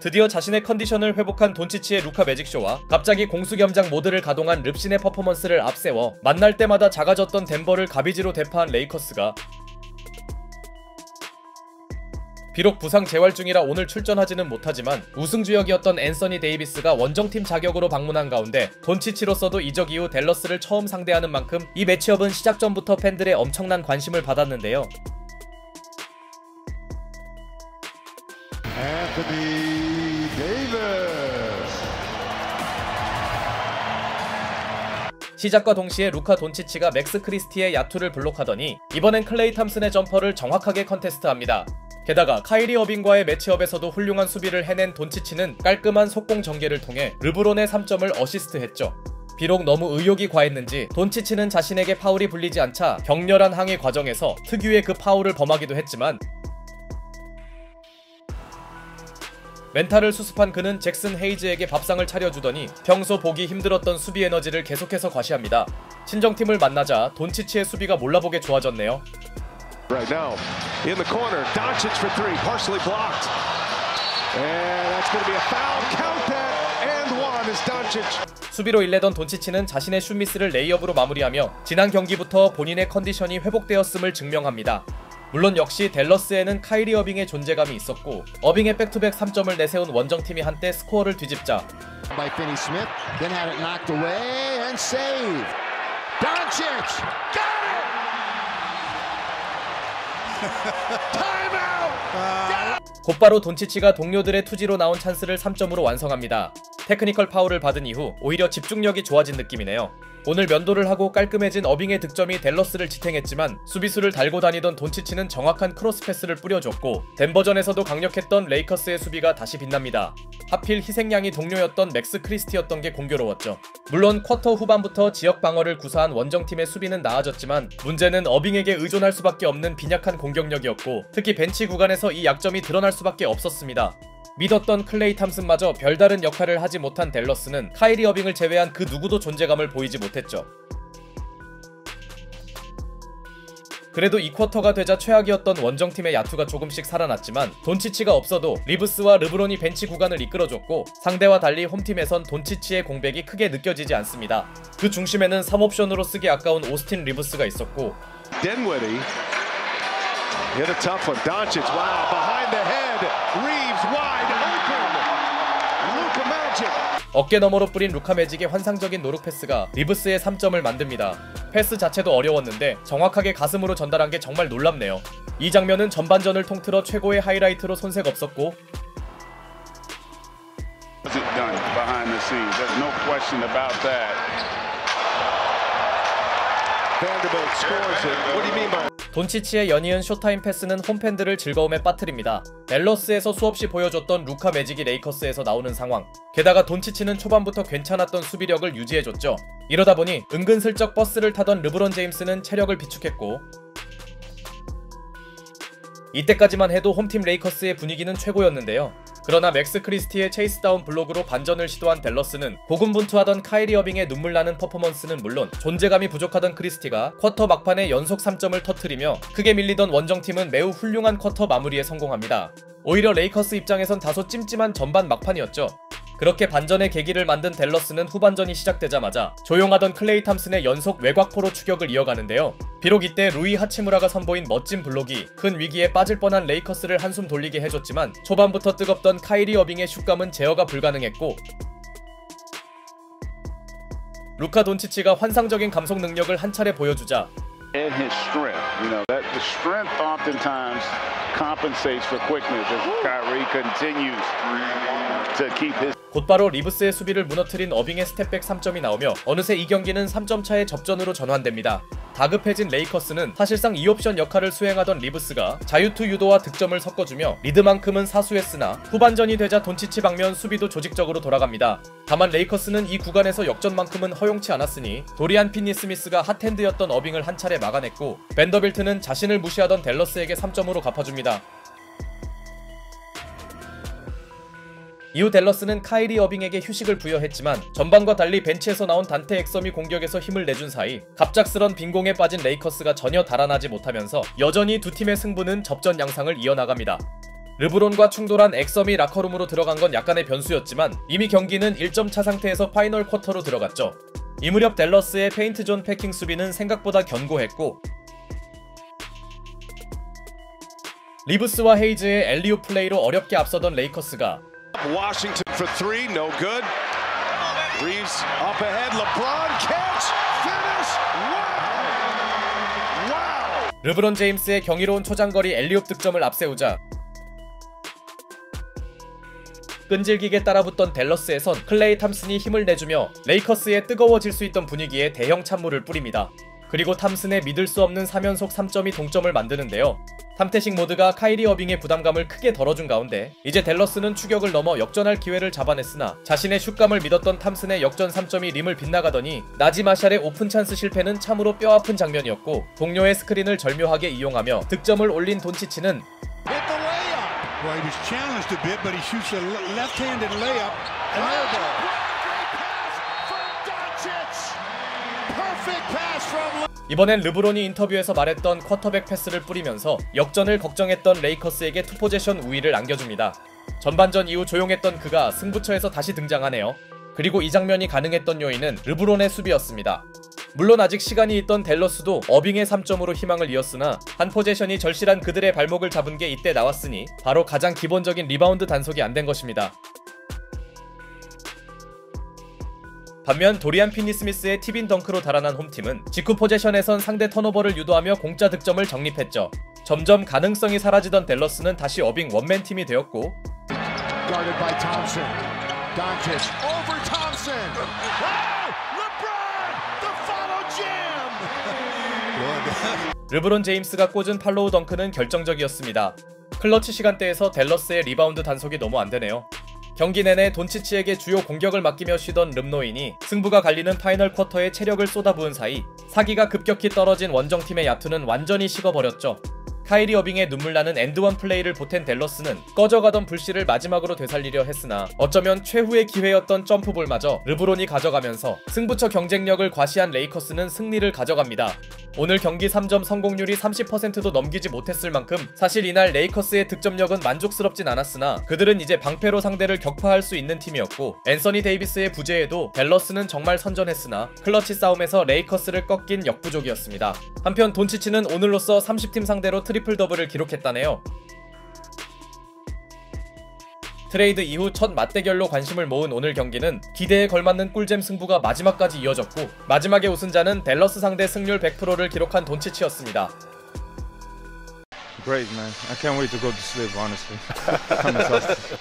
드디어 자신의 컨디션을 회복한 돈치치의 루카 매직쇼와 갑자기 공수겸장 모드를 가동한 릅신의 퍼포먼스를 앞세워 만날 때마다 작아졌던 덴버를 가비지로 대파한 레이커스가 비록 부상 재활 중이라 오늘 출전하지는 못하지만 우승주역이었던 앤서니 데이비스가 원정팀 자격으로 방문한 가운데 돈치치로서도 이적 이후 댈러스를 처음 상대하는 만큼 이 매치업은 시작 전부터 팬들의 엄청난 관심을 받았는데요. 앤서니 데이비스. 시작과 동시에 루카 돈치치가 맥스 크리스티의 야투를 블록하더니 이번엔 클레이 탐슨의 점퍼를 정확하게 컨테스트합니다. 게다가 카이리 어빙과의 매치업에서도 훌륭한 수비를 해낸 돈치치는 깔끔한 속공 전개를 통해 르브론의 3점을 어시스트했죠. 비록 너무 의욕이 과했는지 돈치치는 자신에게 파울이 불리지 않자 격렬한 항의 과정에서 특유의 그 파울을 범하기도 했지만 멘탈을 수습한 그는 잭슨 헤이즈에게 밥상을 차려주더니 평소 보기 힘들었던 수비 에너지를 계속해서 과시합니다. 친정팀을 만나자 돈치치의 수비가 몰라보게 좋아졌네요. Right now, in the corner, Doncic for three, partially blocked. And that's going to be a foul. Count that. And one is Doncic. 수비로 일내던 돈치치는 자신의 슛미스를 레이업으로 마무리하며 지난 경기부터 본인의 컨디션이 회복되었음을 증명합니다. 물론 역시 댈러스에는 카이리 어빙의 존재감이 있었고 어빙의 백투백 3점을 내세운 원정팀이 한때 스코어를 뒤집자 By Finney Smith, then had it knocked away and saved. Doncic got it. 곧바로 돈치치가 동료들의 투지로 나온 찬스를 3점으로 완성합니다. 테크니컬 파울을 받은 이후 오히려 집중력이 좋아진 느낌이네요. 오늘 면도를 하고 깔끔해진 어빙의 득점이 댈러스를 지탱했지만 수비수를 달고 다니던 돈치치는 정확한 크로스 패스를 뿌려줬고 덴버전에서도 강력했던 레이커스의 수비가 다시 빛납니다. 하필 희생양이 동료였던 맥스 크리스티였던 게 공교로웠죠. 물론 쿼터 후반부터 지역 방어를 구사한 원정팀의 수비는 나아졌지만 문제는 어빙에게 의존할 수밖에 없는 빈약한 공격력이었고 특히 벤치 구간에서 이 약점이 드러날 수밖에 없었습니다. 믿었던 클레이 탐슨마저 별다른 역할을 하지 못한 댈러스는 카이리 어빙을 제외한 그 누구도 존재감을 보이지 못했죠. 그래도 이 쿼터가 되자 최악이었던 원정팀의 야투가 조금씩 살아났지만 돈치치가 없어도 리브스와 르브론이 벤치 구간을 이끌어줬고 상대와 달리 홈팀에선 돈치치의 공백이 크게 느껴지지 않습니다. 그 중심에는 3옵션으로 쓰기 아까운 오스틴 리브스가 있었고 Dinwiddie hit a tough one. Doncic, wow, behind the head. Reeves wide open. Luka Magic. 어깨 너머로 뿌린 루카 매직의 환상적인 노룩 패스가 리브스의 3점을 만듭니다. 패스 자체도 어려웠는데 정확하게 가슴으로 전달한 게 정말 놀랍네요. 이 장면은 전반전을 통틀어 최고의 하이라이트로 손색 없었고 돈치치의 연이은 쇼타임 패스는 홈팬들을 즐거움에 빠뜨립니다. 댈러스에서 수없이 보여줬던 루카 매직이 레이커스에서 나오는 상황. 게다가 돈치치는 초반부터 괜찮았던 수비력을 유지해줬죠. 이러다 보니 은근슬쩍 버스를 타던 르브론 제임스는 체력을 비축했고 이때까지만 해도 홈팀 레이커스의 분위기는 최고였는데요. 그러나 맥스 크리스티의 체이스다운 블록으로 반전을 시도한 댈러스는 고군분투하던 카이리 어빙의 눈물나는 퍼포먼스는 물론 존재감이 부족하던 크리스티가 쿼터 막판에 연속 3점을 터뜨리며 크게 밀리던 원정팀은 매우 훌륭한 쿼터 마무리에 성공합니다. 오히려 레이커스 입장에선 다소 찜찜한 전반 막판이었죠. 그렇게 반전의 계기를 만든 댈러스는 후반전이 시작되자마자 조용하던 클레이 탐슨의 연속 외곽포로 추격을 이어가는데요. 비록 이때 루이 하치무라가 선보인 멋진 블록이 큰 위기에 빠질 뻔한 레이커스를 한숨 돌리게 해줬지만 초반부터 뜨겁던 카이리 어빙의 슛감은 제어가 불가능했고 루카 돈치치가 환상적인 감속 능력을 한 차례 보여주자 And his strength, that the strength oftentimes compensates for quickness as Kyrie continues to keep his. 곧바로 리브스의 수비를 무너뜨린 어빙의 스텝백 3점이 나오며 어느새 이 경기는 3점 차의 접전으로 전환됩니다. 다급해진 레이커스는 사실상 2옵션 역할을 수행하던 리브스가 자유투 유도와 득점을 섞어주며 리드만큼은 사수했으나 후반전이 되자 돈치치 방면 수비도 조직적으로 돌아갑니다. 다만 레이커스는 이 구간에서 역전만큼은 허용치 않았으니 도리안 피니스미스가 핫핸드였던 어빙을 한 차례 막아냈고 벤더빌트는 자신을 무시하던 댈러스에게 3점으로 갚아줍니다. 이후 댈러스는 카이리 어빙에게 휴식을 부여했지만 전반과 달리 벤치에서 나온 단테 엑섬이 공격에서 힘을 내준 사이 갑작스런 빈공에 빠진 레이커스가 전혀 달아나지 못하면서 여전히 두 팀의 승부는 접전 양상을 이어나갑니다. 르브론과 충돌한 엑섬이 라커룸으로 들어간 건 약간의 변수였지만 이미 경기는 1점 차 상태에서 파이널 쿼터로 들어갔죠. 이 무렵 댈러스의 페인트존 패킹 수비는 생각보다 견고했고 리브스와 헤이즈의 엘리옵 플레이로 어렵게 앞서던 레이커스가 Washington for three, no good. Reeves up ahead, LeBron catch, finish. Wow! Wow! 르브론 제임스의 경이로운 초장거리 엘리옵 득점을 앞세우자 끈질기게 따라붙던 댈러스에선 클레이 탐슨이 힘을 내주며 레이커스의 뜨거워질 수 있던 분위기에 대형 찬물을 뿌립니다. 그리고 탐슨의 믿을 수 없는 3연속 3점이 동점을 만드는데요. 탐태식 모드가 카이리 어빙의 부담감을 크게 덜어준 가운데 이제 댈러스는 추격을 넘어 역전할 기회를 잡아냈으나 자신의 슛감을 믿었던 탐슨의 역전 3점이 림을 빗나가더니 나지 마샬의 오픈 찬스 실패는 참으로 뼈아픈 장면이었고 동료의 스크린을 절묘하게 이용하며 득점을 올린 돈치치는 Well, he was challenged a bit, but he shoots a left-handed layup. And there goes. Perfect pass from 이번엔 르브론이 인터뷰에서 말했던 쿼터백 패스를 뿌리면서 역전을 걱정했던 레이커스에게 투포제션 우위를 안겨줍니다. 전반전 이후 조용했던 그가 승부처에서 다시 등장하네요. 그리고 이 장면이 가능했던 요인은 르브론의 수비였습니다. 물론 아직 시간이 있던 댈러스도 어빙의 3점으로 희망을 이었으나 한 포제션이 절실한 그들의 발목을 잡은 게 이때 나왔으니 바로 가장 기본적인 리바운드 단속이 안 된 것입니다. 반면 도리안 피니스미스의 팁인 덩크로 달아난 홈팀은 직후 포제션에선 상대 턴오버를 유도하며 공짜 득점을 정립했죠. 점점 가능성이 사라지던 댈러스는 다시 어빙 원맨팀이 되었고 guarded by Thompson. Doncic over Thompson. 르브론 제임스가 꽂은 팔로우 덩크는 결정적이었습니다. 클러치 시간대에서 댈러스의 리바운드 단속이 너무 안되네요. 경기 내내 돈치치에게 주요 공격을 맡기며 쉬던 름노인이 승부가 갈리는 파이널 쿼터에 체력을 쏟아부은 사이 사기가 급격히 떨어진 원정팀의 야투는 완전히 식어버렸죠. 카이리 어빙의 눈물나는 엔드원 플레이를 보탠 댈러스는 꺼져가던 불씨를 마지막으로 되살리려 했으나 어쩌면 최후의 기회였던 점프볼마저 르브론이 가져가면서 승부처 경쟁력을 과시한 레이커스는 승리를 가져갑니다. 오늘 경기 3점 성공률이 30%도 넘기지 못했을 만큼 사실 이날 레이커스의 득점력은 만족스럽진 않았으나 그들은 이제 방패로 상대를 격파할 수 있는 팀이었고 앤서니 데이비스의 부재에도 댈러스는 정말 선전했으나 클러치 싸움에서 레이커스를 꺾인 역부족이었습니다. 한편 돈치치는 오늘로써 30팀 상대로 트리플 더블을 기록했다네요. 트레이드 이후 첫 맞대결로 관심을 모은 오늘 경기는 기대에 걸맞는 꿀잼 승부가 마지막까지 이어졌고 마지막의 우승자는 댈러스 상대 승률 100%를 기록한 돈치치였습니다. Great, man. I can't wait to go to sleep, honestly. I'm exhausted.